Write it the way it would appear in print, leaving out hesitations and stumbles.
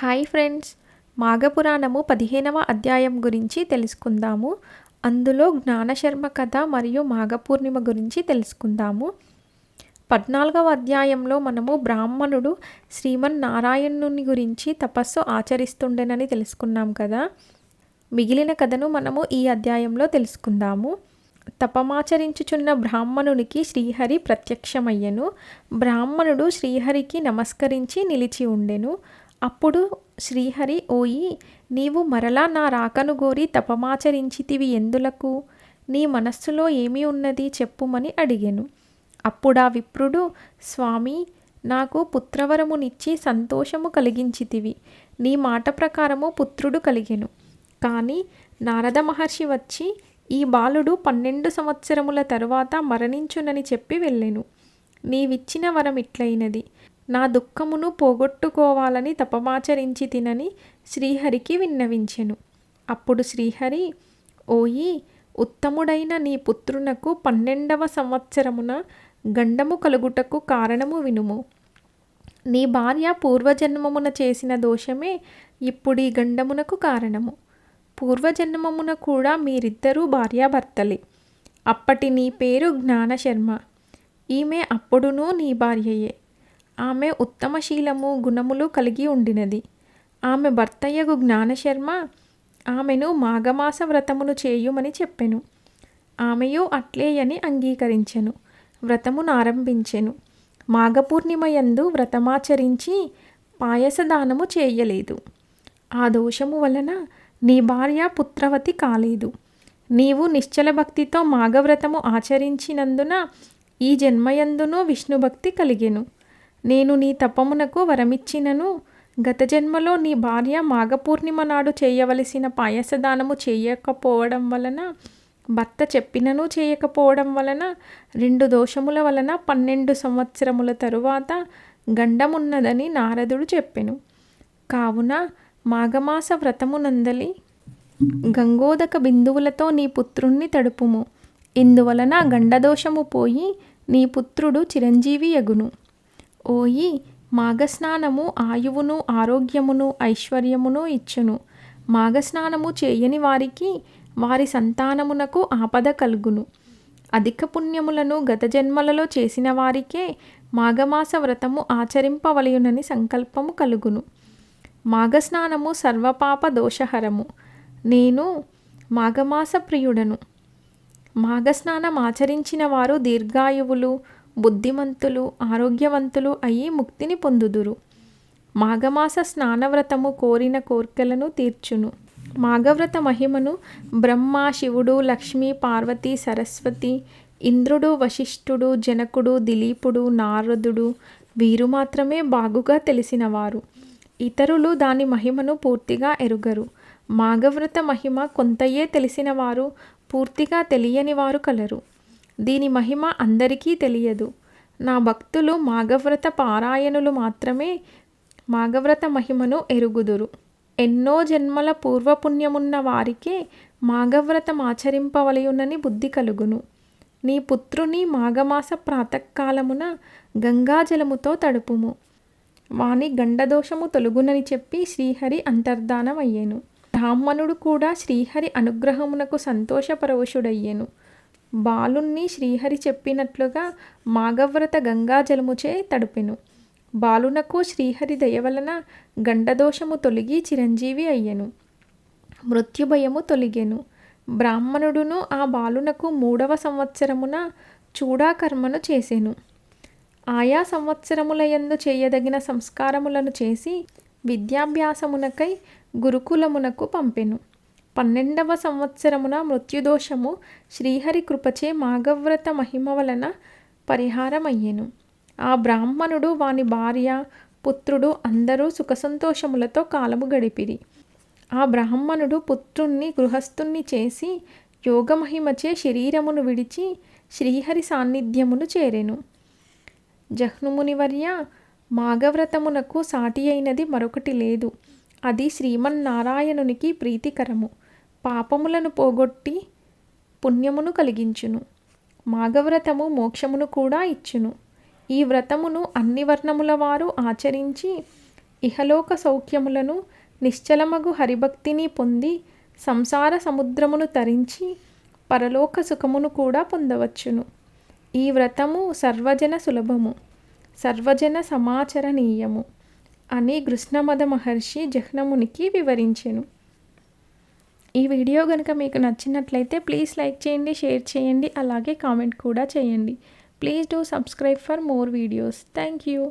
Hi friends, మాఘపురాణము 15వ అధ్యాయం గురించి తెలుసుకుందాము. అందులో జ్ఞానశర్మ కథ మరియు మాఘపూర్ణిమ గురించి తెలుసుకుందాము. 14వ అధ్యాయంలో మనము బ్రాహ్మణుడు శ్రీమన్నారాయణుని గురించి తపస్సు ఆచరిస్తుండెనని తెలుసుకున్నాం కదా. మిగిలిన కథను మనము ఈ అధ్యాయంలో తెలుసుకుందాము. తపమాచరించుచున్న బ్రాహ్మణునికి శ్రీహరి ప్రత్యక్షమయ్యెను. బ్రాహ్మణుడు శ్రీహరికి నమస్కరించి నిలిచి ఉండెను. అప్పుడు శ్రీహరి, ఓయి, నీవు మరలా నా రాకను గోరి తపమాచరించితివి ఎందులకు? నీ మనస్సులో ఏమి ఉన్నది చెప్పుమని అడిగెను. అప్పుడా విప్రుడు, స్వామి, నాకు పుత్రవరమునిచ్చి సంతోషము కలిగించితివి. నీ మాట ప్రకారము పుత్రుడు కలిగెను. కానీ నారద మహర్షి వచ్చి, ఈ బాలుడు 12 సంవత్సరముల తరువాత మరణించునని చెప్పి వెళ్ళెను. నీవిచ్చిన వరం ఇట్లయినది. నా దుఃఖమును పోగొట్టుకోవాలని తపమాచరించి తినని శ్రీహరికి విన్నవించెను. అప్పుడు శ్రీహరి, ఓయి, ఉత్తముడైన నీ పుత్రునకు 12వ సంవత్సరమున గండము కలుగుటకు కారణము వినుము. నీ భార్య పూర్వజన్మమున చేసిన దోషమే ఇప్పుడీ గండమునకు కారణము. పూర్వజన్మమున కూడా మీరిద్దరూ భార్యాభర్తలే. అప్పటి నీ పేరు జ్ఞానశర్మ. ఈమె అప్పుడునూ నీ భార్యయే. ఆమె ఉత్తమశీలము గుణములు కలిగి ఉండినది. ఆమె భర్తయ్యగు జ్ఞానశర్మ ఆమెను మాఘమాస వ్రతమును చేయుమని చెప్పెను. ఆమెయు అట్లేయని అంగీకరించెను. వ్రతమును ఆరంభించెను. మాఘపూర్ణిమయందు వ్రతమాచరించి పాయసదానము చేయలేదు. ఆ దోషము వలన నీ భార్య పుత్రవతి కాలేదు. నీవు నిశ్చల భక్తితో మాఘవ్రతము ఆచరించినందున ఈ జన్మయందునూ విష్ణుభక్తి కలిగెను. నేను నీ తపమునకు వరమిచ్చినను గత జన్మలో నీ భార్య మాఘపూర్ణిమ నాడు చేయవలసిన పాయసదానము చేయకపోవడం వలన, భర్త చెప్పినను చేయకపోవడం వలన, 2 దోషముల వలన 12 సంవత్సరముల తరువాత గండమున్నదని నారదుడు చెప్పెను. కావున మాఘమాస వ్రతమునందలి గంగోదక బిందువులతో నీ పుత్రుణ్ణి తడుపుము. ఇందువలన గండదోషము పోయి నీ పుత్రుడు చిరంజీవి యగును. ఓయి, మాఘస్నానము ఆయువును, ఆరోగ్యమును, ఐశ్వర్యమును ఇచ్చును. మాఘస్నానము చేయని వారికి వారి సంతానమునకు ఆపద కలుగును. అధిక పుణ్యములను గత జన్మలలో చేసిన వారికే మాఘమాస వ్రతము ఆచరింపవలయునని సంకల్పము కలుగును. మాఘస్నానము సర్వపాప దోషహరము. నేను మాఘమాస ప్రియుడను. మాఘస్నానం ఆచరించిన వారు దీర్ఘాయువులు, బుద్ధిమంతులు, ఆరోగ్యవంతులు అయి ముక్తిని పొందుదురు. మాఘమాస స్నానవ్రతము కోరిన కోర్కెలను తీర్చును. మాఘవ్రత మహిమను బ్రహ్మ, శివుడు, లక్ష్మీ, పార్వతి, సరస్వతి, ఇంద్రుడు, వశిష్ఠుడు, జనకుడు, దిలీపుడు, నారదుడు వీరు మాత్రమే బాగుగా తెలిసినవారు. ఇతరులు దాని మహిమను పూర్తిగా ఎరుగరు. మాఘవ్రత మహిమ కొంతయే తెలిసిన వారు, పూర్తిగా తెలియని వారు కలరు. దీని మహిమ అందరికీ తెలియదు. నా భక్తులు మాఘవ్రత పారాయణులు మాత్రమే మాఘవ్రత మహిమను ఎరుగుదురు. ఎన్నో జన్మల పూర్వపుణ్యమున్న వారికే మాఘవ్రతం ఆచరింపవలయునని బుద్ధి కలుగును. నీ పుత్రుని మాఘమాస ప్రాతకాలమున గంగాజలముతో తడుపుము. వాని గండదోషము తొలుగునని చెప్పి శ్రీహరి అంతర్ధానమయ్యెను. బ్రాహ్మణుడు కూడా శ్రీహరి అనుగ్రహమునకు సంతోషపరవశుడయ్యెను. బాలుణ్ణి శ్రీహరి చెప్పినట్లుగా మాఘవ్రత గంగాజలముచే తడుపెను. బాలునకు శ్రీహరి దయవలన గండదోషము తొలగి చిరంజీవి అయ్యెను. మృత్యుభయము తొలిగెను. బ్రాహ్మణుడును ఆ బాలునకు 3వ సంవత్సరమున చూడాకర్మను చేసెను. ఆయా సంవత్సరములయందు చేయదగిన సంస్కారములను చేసి విద్యాభ్యాసమునకై గురుకులమునకు పంపెను. 12వ సంవత్సరమున మృత్యుదోషము శ్రీహరి కృపచే మాఘవ్రత మహిమ వలన పరిహారమయ్యెను. ఆ బ్రాహ్మణుడు, వాని భార్య, పుత్రుడు అందరూ సుఖసంతోషములతో కాలము గడిపిరి. ఆ బ్రాహ్మణుడు పుత్రుణ్ణి గృహస్థుణ్ణి చేసి యోగమహిమచే శరీరమును విడిచి శ్రీహరి సాన్నిధ్యమును చేరెను. జహ్నుమునివర్య, మాఘవ్రతమునకు సాటి అయినది మరొకటి లేదు. అది శ్రీమన్నారాయణునికి ప్రీతికరము. పాపములను పోగొట్టి పుణ్యమును కలిగించును. మాఘవ్రతము మోక్షమును కూడా ఇచ్చును. ఈ వ్రతమును అన్ని వర్ణముల వారు ఆచరించి ఇహలోక సౌఖ్యములను నిశ్చలమగు హరిభక్తిని పొంది సంసార సముద్రమును తరించి పరలోక సుఖమును కూడా పొందవచ్చును. ఈ వ్రతము సర్వజన సులభము, సర్వజన సమాచరణీయము అని కృష్ణమద మహర్షి జహ్నమునికి వివరించెను. ఈ వీడియో కనుక మీకు నచ్చినట్లయితే ప్లీజ్ లైక్ చేయండి, షేర్ చేయండి, అలాగే కామెంట్ కూడా చేయండి. Please do subscribe for more videos. Thank you.